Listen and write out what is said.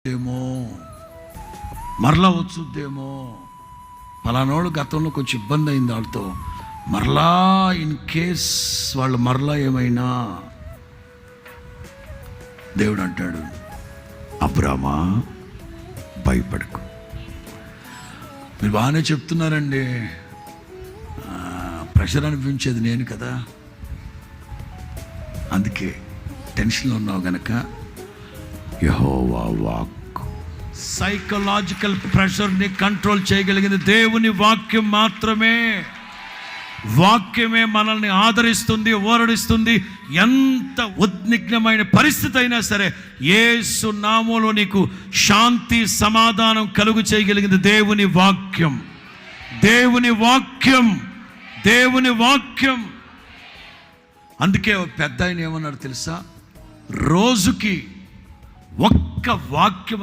ఏమో మరలా వచ్చుద్దేమో, పలానోళ్ళు గతంలో కొంచెం ఇబ్బంది అయింది వాళ్ళతో, మరలా ఇన్ కేస్ వాళ్ళు మరలా ఏమైనా, దేవుడు అంటాడు, అబ్రామా భయపడకు. మీరు బాగానే చెప్తున్నారండి, ప్రెషర్ అనిపించేది నేను కదా, అందుకే టెన్షన్లో ఉన్నావు గనక యెహోవా వాక్. సైకలాజికల్ ప్రెషర్ని కంట్రోల్ చేయగలిగింది దేవుని వాక్యం మాత్రమే. వాక్యమే మనల్ని ఆదరిస్తుంది, ఓరడిస్తుంది. ఎంత ఉద్విగ్నమైన పరిస్థితి అయినా సరే యేసు నామములో నీకు శాంతి సమాధానం కలుగు చేయగలిగింది దేవుని వాక్యం. దేవుని వాక్యం, దేవుని వాక్యం. అందుకే పెద్ద ఆయన ఏమన్నాడు తెలుసా, రోజుకి ఒక్క వాక్యం